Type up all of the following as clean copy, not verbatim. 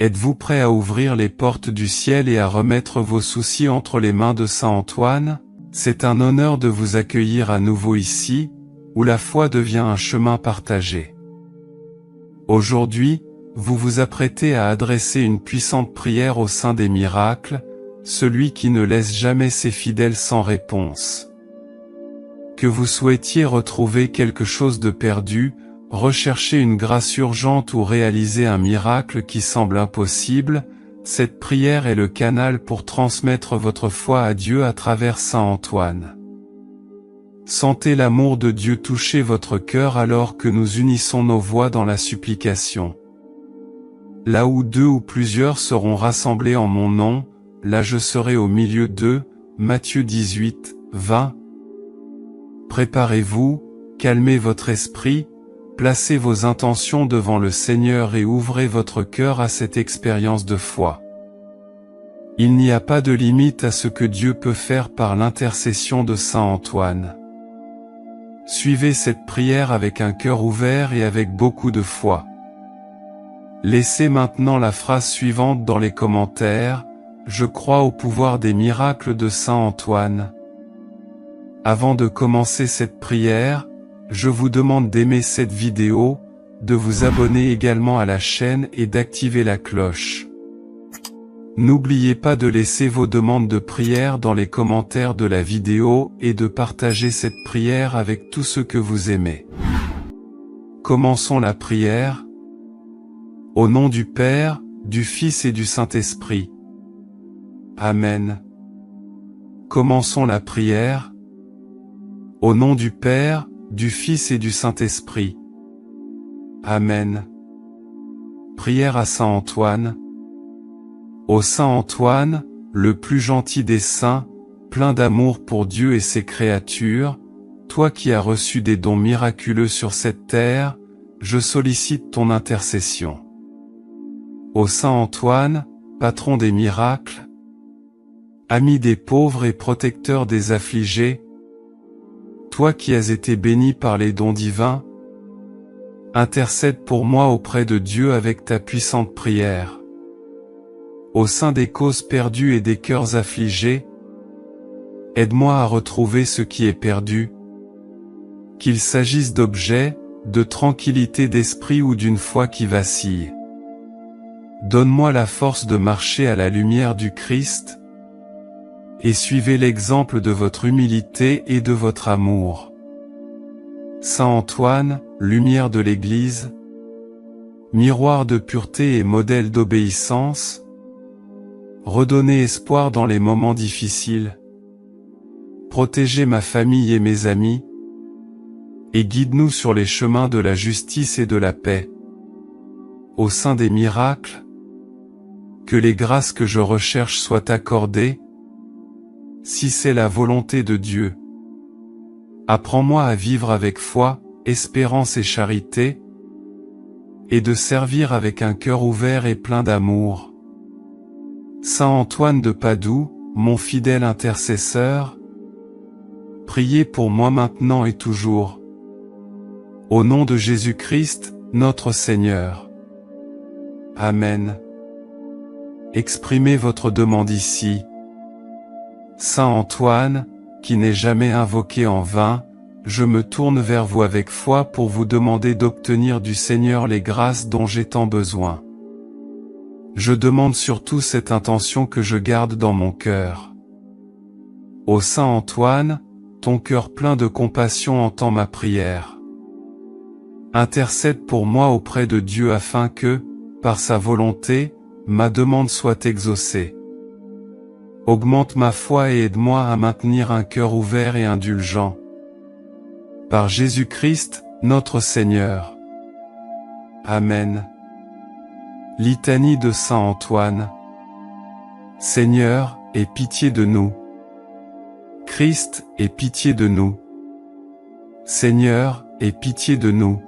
Êtes-vous prêt à ouvrir les portes du ciel et à remettre vos soucis entre les mains de Saint Antoine? C'est un honneur de vous accueillir à nouveau ici, où la foi devient un chemin partagé. Aujourd'hui, vous vous apprêtez à adresser une puissante prière au Saint des miracles, celui qui ne laisse jamais ses fidèles sans réponse. Que vous souhaitiez retrouver quelque chose de perdu, rechercher une grâce urgente ou réaliser un miracle qui semble impossible, cette prière est le canal pour transmettre votre foi à Dieu à travers Saint Antoine. Sentez l'amour de Dieu toucher votre cœur alors que nous unissons nos voix dans la supplication. Là où 2 ou plusieurs seront rassemblés en mon nom, là je serai au milieu d'eux. Matthieu 18, 20. Préparez-vous, calmez votre esprit, placez vos intentions devant le Seigneur et ouvrez votre cœur à cette expérience de foi. Il n'y a pas de limite à ce que Dieu peut faire par l'intercession de Saint Antoine. Suivez cette prière avec un cœur ouvert et avec beaucoup de foi. Laissez maintenant la phrase suivante dans les commentaires: je crois au pouvoir des miracles de Saint Antoine. Avant de commencer cette prière, je vous demande d'aimer cette vidéo, de vous abonner également à la chaîne et d'activer la cloche. N'oubliez pas de laisser vos demandes de prière dans les commentaires de la vidéo et de partager cette prière avec tous ceux que vous aimez. Commençons la prière. Au nom du Père, du Fils et du Saint-Esprit. Amen. Commençons la prière. Au nom du Père, du Fils et du Saint-Esprit. Amen. Prière à Saint Antoine. Ô Saint Antoine, le plus gentil des saints, plein d'amour pour Dieu et ses créatures, toi qui as reçu des dons miraculeux sur cette terre, je sollicite ton intercession. Ô Saint Antoine, patron des miracles, ami des pauvres et protecteur des affligés, toi qui as été béni par les dons divins, intercède pour moi auprès de Dieu avec ta puissante prière. Au sein des causes perdues et des cœurs affligés, aide-moi à retrouver ce qui est perdu, qu'il s'agisse d'objets, de tranquillité d'esprit ou d'une foi qui vacille. Donne-moi la force de marcher à la lumière du Christ, et suivez l'exemple de votre humilité et de votre amour. Saint Antoine, lumière de l'Église, miroir de pureté et modèle d'obéissance, redonnez espoir dans les moments difficiles, protégez ma famille et mes amis, et guide-nous sur les chemins de la justice et de la paix. Au sein des miracles, que les grâces que je recherche soient accordées, si c'est la volonté de Dieu. Apprends-moi à vivre avec foi, espérance et charité, et de servir avec un cœur ouvert et plein d'amour. Saint Antoine de Padoue, mon fidèle intercesseur, priez pour moi maintenant et toujours. Au nom de Jésus-Christ, notre Seigneur. Amen. Exprimez votre demande ici. Saint Antoine, qui n'est jamais invoqué en vain, je me tourne vers vous avec foi pour vous demander d'obtenir du Seigneur les grâces dont j'ai tant besoin. Je demande surtout cette intention que je garde dans mon cœur. Ô Saint Antoine, ton cœur plein de compassion entend ma prière. Intercède pour moi auprès de Dieu afin que, par sa volonté, ma demande soit exaucée. Augmente ma foi et aide-moi à maintenir un cœur ouvert et indulgent. Par Jésus-Christ, notre Seigneur. Amen. Litanie de Saint Antoine. Seigneur, aie pitié de nous. Christ, aie pitié de nous. Seigneur, aie pitié de nous.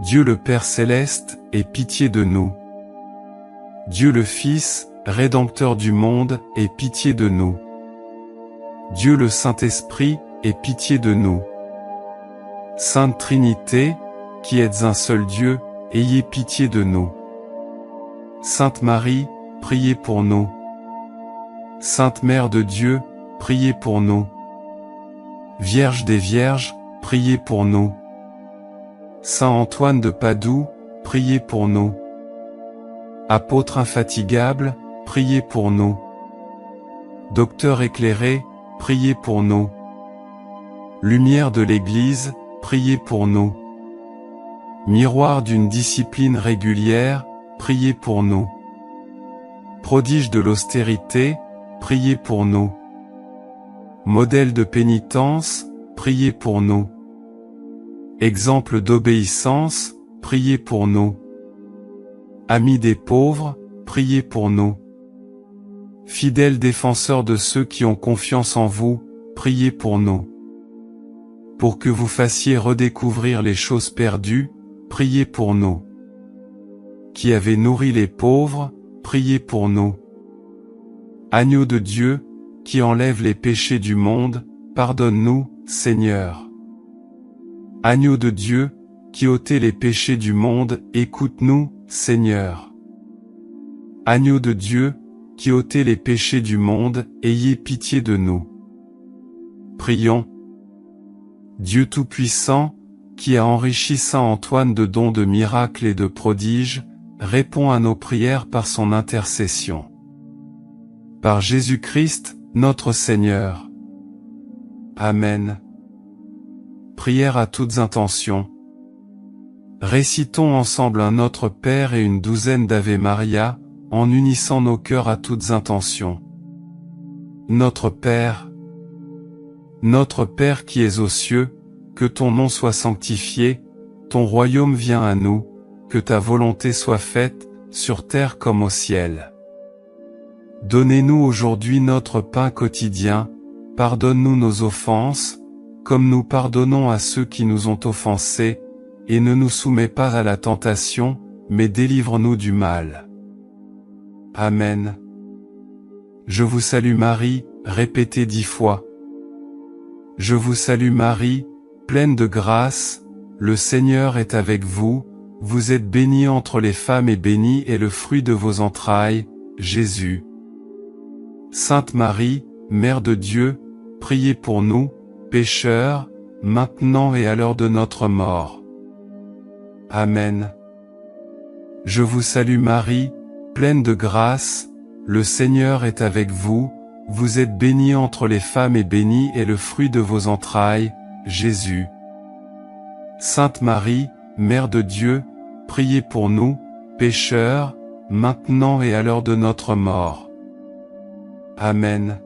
Dieu le Père céleste, aie pitié de nous. Dieu le Fils, Rédempteur du monde, aie pitié de nous. Dieu le Saint-Esprit, aie pitié de nous. Sainte Trinité, qui êtes un seul Dieu, ayez pitié de nous. Sainte Marie, priez pour nous. Sainte Mère de Dieu, priez pour nous. Vierge des Vierges, priez pour nous. Saint Antoine de Padoue, priez pour nous. Apôtre infatigable, priez pour nous. Docteur éclairé, priez pour nous. Lumière de l'Église, priez pour nous. Miroir d'une discipline régulière, priez pour nous. Prodige de l'austérité, priez pour nous. Modèle de pénitence, priez pour nous. Exemple d'obéissance, priez pour nous. Ami des pauvres, priez pour nous. Fidèle défenseur de ceux qui ont confiance en vous, priez pour nous. Pour que vous fassiez redécouvrir les choses perdues, priez pour nous. Qui avez nourri les pauvres, priez pour nous. Agneau de Dieu, qui enlève les péchés du monde, pardonne-nous, Seigneur. Agneau de Dieu, qui ôtez les péchés du monde, écoute-nous, Seigneur. Agneau de Dieu, qui ôtez les péchés du monde, ayez pitié de nous. Prions. Dieu Tout-Puissant, qui a enrichi saint Antoine de dons de miracles et de prodiges, répond à nos prières par son intercession. Par Jésus-Christ, notre Seigneur. Amen. Prière à toutes intentions. Récitons ensemble un Notre Père et une douzaine d'Ave Maria, en unissant nos cœurs à toutes intentions. Notre Père qui es aux cieux, que ton nom soit sanctifié, ton royaume vienne à nous, que ta volonté soit faite, sur terre comme au ciel. Donnez-nous aujourd'hui notre pain quotidien, pardonne-nous nos offenses, comme nous pardonnons à ceux qui nous ont offensés, et ne nous soumets pas à la tentation, mais délivre-nous du mal. Amen. Je vous salue Marie, répétez 10 fois. Je vous salue Marie, pleine de grâce, le Seigneur est avec vous, vous êtes bénie entre les femmes et béni est le fruit de vos entrailles, Jésus. Sainte Marie, Mère de Dieu, priez pour nous, pécheurs, maintenant et à l'heure de notre mort. Amen. Je vous salue Marie, pleine de grâce, le Seigneur est avec vous, vous êtes bénie entre les femmes et béni est le fruit de vos entrailles, Jésus. Sainte Marie, Mère de Dieu, priez pour nous, pécheurs, maintenant et à l'heure de notre mort. Amen.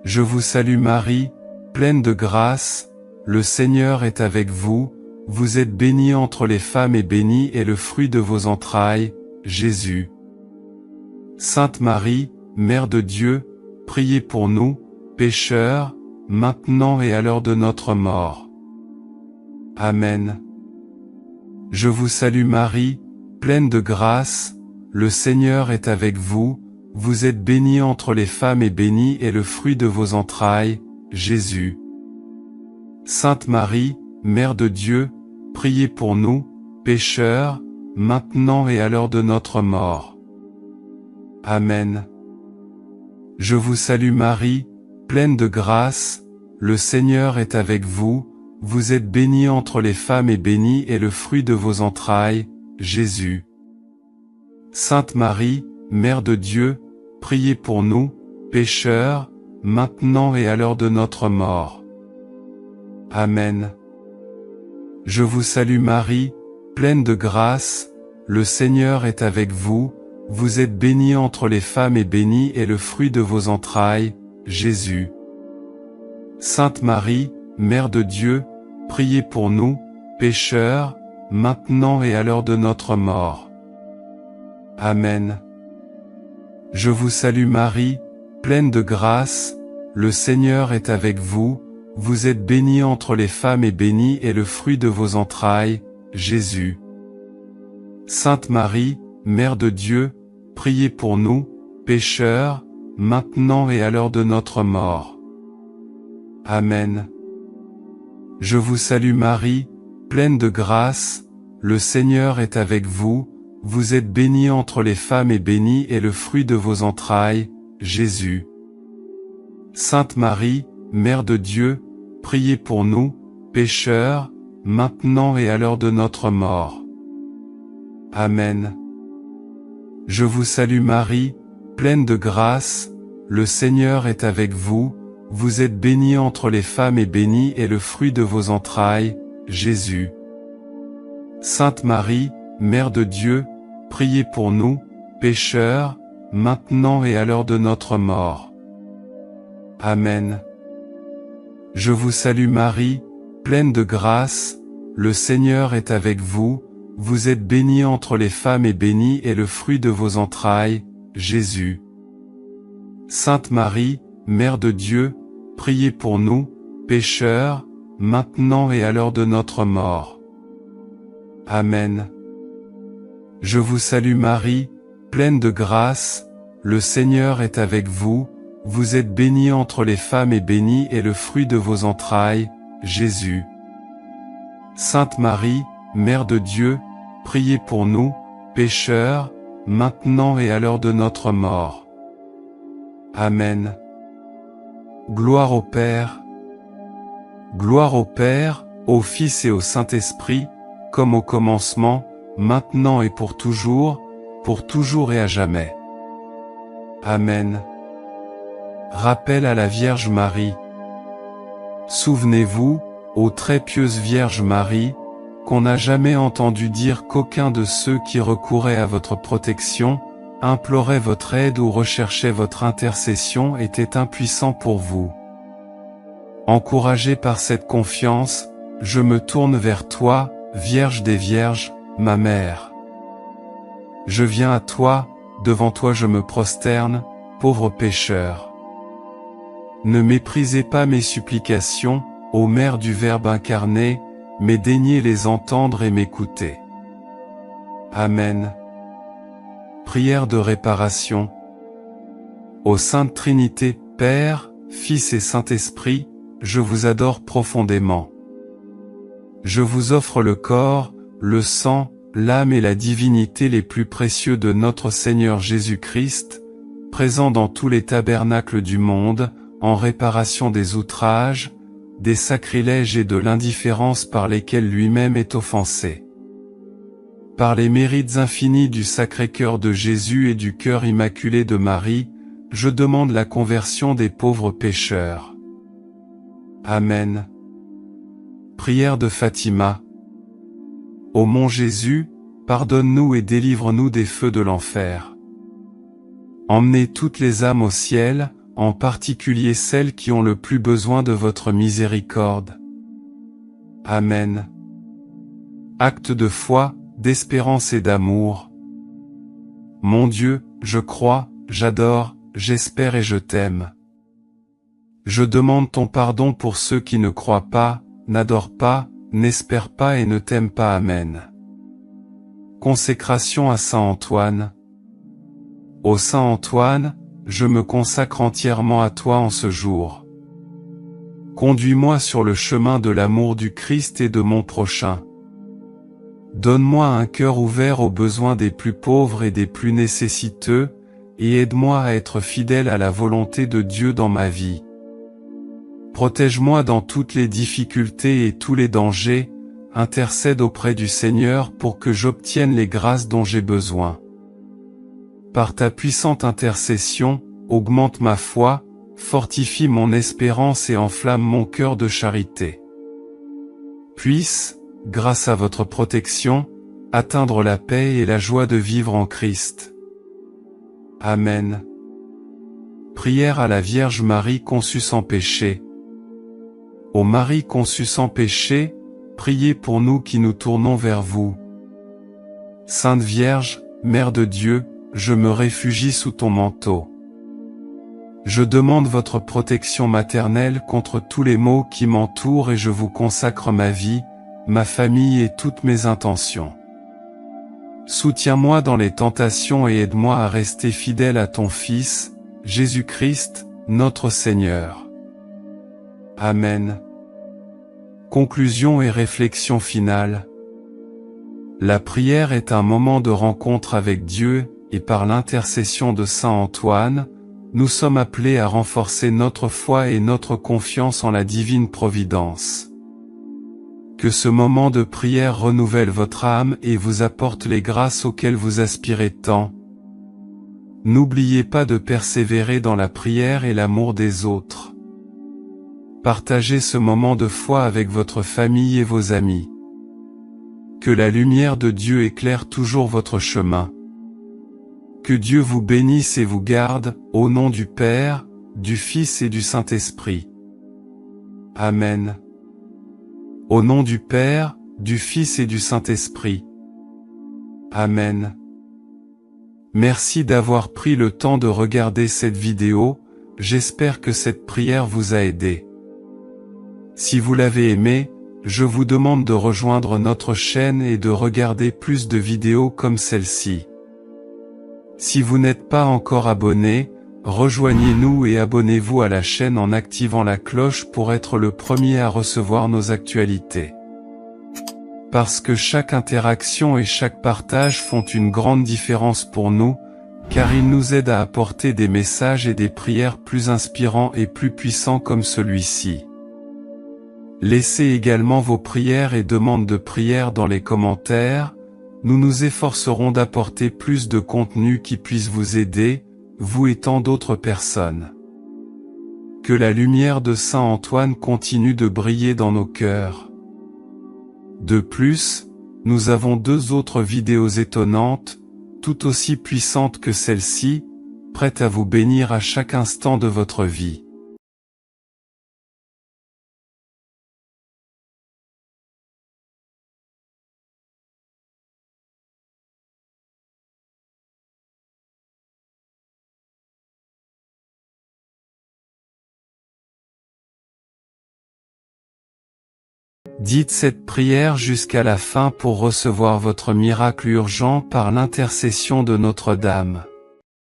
Je vous salue Marie, pleine de grâce, le Seigneur est avec vous, vous êtes bénie entre les femmes et béni est le fruit de vos entrailles, Jésus. Sainte Marie, Mère de Dieu, priez pour nous, pécheurs, maintenant et à l'heure de notre mort. Amen. Je vous salue Marie, pleine de grâce, le Seigneur est avec vous, vous êtes bénie entre les femmes et béni est le fruit de vos entrailles, Jésus. Sainte Marie, Mère de Dieu, priez pour nous, pécheurs, maintenant et à l'heure de notre mort. Amen. Je vous salue Marie, pleine de grâce, le Seigneur est avec vous, vous êtes bénie entre les femmes et béni est le fruit de vos entrailles, Jésus. Sainte Marie, Mère de Dieu, priez pour nous, pécheurs, maintenant et à l'heure de notre mort. Amen. Je vous salue Marie, pleine de grâce, le Seigneur est avec vous, vous êtes bénie entre les femmes et béni est le fruit de vos entrailles, Jésus. Sainte Marie, Mère de Dieu, priez pour nous, pécheurs, maintenant et à l'heure de notre mort. Amen. Je vous salue Marie, pleine de grâce, le Seigneur est avec vous, vous êtes bénie entre les femmes et béni est le fruit de vos entrailles, Jésus. Sainte Marie, Mère de Dieu, priez pour nous, pécheurs, maintenant et à l'heure de notre mort. Amen. Je vous salue Marie, pleine de grâce, le Seigneur est avec vous, vous êtes bénie entre les femmes et béni est le fruit de vos entrailles, Jésus. Sainte Marie, Mère de Dieu, priez pour nous, pécheurs, maintenant et à l'heure de notre mort. Amen. Je vous salue Marie, pleine de grâce, le Seigneur est avec vous, vous êtes bénie entre les femmes et béni est le fruit de vos entrailles, Jésus. Sainte Marie, Mère de Dieu, priez pour nous, pécheurs, maintenant et à l'heure de notre mort. Amen. Je vous salue Marie, pleine de grâce, le Seigneur est avec vous, vous êtes bénie entre les femmes et béni est le fruit de vos entrailles, Jésus. Sainte Marie, Mère de Dieu, priez pour nous, pécheurs, maintenant et à l'heure de notre mort. Amen. Je vous salue Marie, pleine de grâce, le Seigneur est avec vous, vous êtes bénie entre les femmes et béni est le fruit de vos entrailles, Jésus. Sainte Marie, Mère de Dieu, priez pour nous, pécheurs, maintenant et à l'heure de notre mort. Amen. Gloire au Père. Gloire au Père, au Fils et au Saint-Esprit, comme au commencement, maintenant et pour toujours et à jamais. Amen. Rappel à la Vierge Marie. Souvenez-vous, ô très pieuse Vierge Marie, qu'on n'a jamais entendu dire qu'aucun de ceux qui recouraient à votre protection, imploraient votre aide ou recherchaient votre intercession était impuissant pour vous. Encouragé par cette confiance, je me tourne vers toi, Vierge des Vierges, ma mère. Je viens à toi, devant toi je me prosterne, pauvre pécheur. Ne méprisez pas mes supplications, ô Mère du Verbe incarné, mais daignez les entendre et m'écouter. Amen. Prière de réparation. Ô Sainte Trinité, Père, Fils et Saint-Esprit, je vous adore profondément. Je vous offre le corps, le sang, l'âme et la divinité les plus précieux de notre Seigneur Jésus-Christ, présent dans tous les tabernacles du monde, en réparation des outrages, des sacrilèges et de l'indifférence par lesquels lui-même est offensé. Par les mérites infinis du Sacré-Cœur de Jésus et du Cœur immaculé de Marie, je demande la conversion des pauvres pécheurs. Amen. Prière de Fatima. Ô mon Jésus, pardonne-nous et délivre-nous des feux de l'enfer. Emmenez toutes les âmes au ciel, en particulier celles qui ont le plus besoin de votre miséricorde. Amen. Acte de foi, d'espérance et d'amour. Mon Dieu, je crois, j'adore, j'espère et je t'aime. Je demande ton pardon pour ceux qui ne croient pas, n'adorent pas, n'espèrent pas et ne t'aiment pas. Amen. Consécration à Saint Antoine. Ô Saint Antoine, je me consacre entièrement à toi en ce jour. Conduis-moi sur le chemin de l'amour du Christ et de mon prochain. Donne-moi un cœur ouvert aux besoins des plus pauvres et des plus nécessiteux, et aide-moi à être fidèle à la volonté de Dieu dans ma vie. Protège-moi dans toutes les difficultés et tous les dangers, intercède auprès du Seigneur pour que j'obtienne les grâces dont j'ai besoin. Par ta puissante intercession, augmente ma foi, fortifie mon espérance et enflamme mon cœur de charité. Puisse, grâce à votre protection, atteindre la paix et la joie de vivre en Christ. Amen. Prière à la Vierge Marie conçue sans péché. Ô Marie conçue sans péché, priez pour nous qui nous tournons vers vous. Sainte Vierge, Mère de Dieu, je me réfugie sous ton manteau. Je demande votre protection maternelle contre tous les maux qui m'entourent et je vous consacre ma vie, ma famille et toutes mes intentions. Soutiens-moi dans les tentations et aide-moi à rester fidèle à ton Fils, Jésus-Christ, notre Seigneur. Amen. Conclusion et réflexion finale. La prière est un moment de rencontre avec Dieu, et par l'intercession de Saint Antoine, nous sommes appelés à renforcer notre foi et notre confiance en la divine providence. Que ce moment de prière renouvelle votre âme et vous apporte les grâces auxquelles vous aspirez tant. N'oubliez pas de persévérer dans la prière et l'amour des autres. Partagez ce moment de foi avec votre famille et vos amis. Que la lumière de Dieu éclaire toujours votre chemin. Que Dieu vous bénisse et vous garde, au nom du Père, du Fils et du Saint-Esprit. Amen. Au nom du Père, du Fils et du Saint-Esprit. Amen. Merci d'avoir pris le temps de regarder cette vidéo, j'espère que cette prière vous a aidé. Si vous l'avez aimée, je vous demande de rejoindre notre chaîne et de regarder plus de vidéos comme celle-ci. Si vous n'êtes pas encore abonné, rejoignez-nous et abonnez-vous à la chaîne en activant la cloche pour être le premier à recevoir nos actualités. Parce que chaque interaction et chaque partage font une grande différence pour nous, car ils nous aident à apporter des messages et des prières plus inspirants et plus puissants comme celui-ci. Laissez également vos prières et demandes de prière dans les commentaires, nous nous efforcerons d'apporter plus de contenu qui puisse vous aider, vous et tant d'autres personnes. Que la lumière de Saint Antoine continue de briller dans nos cœurs. De plus, nous avons 2 autres vidéos étonnantes, tout aussi puissantes que celle-ci, prêtes à vous bénir à chaque instant de votre vie. Dites cette prière jusqu'à la fin pour recevoir votre miracle urgent par l'intercession de Notre-Dame.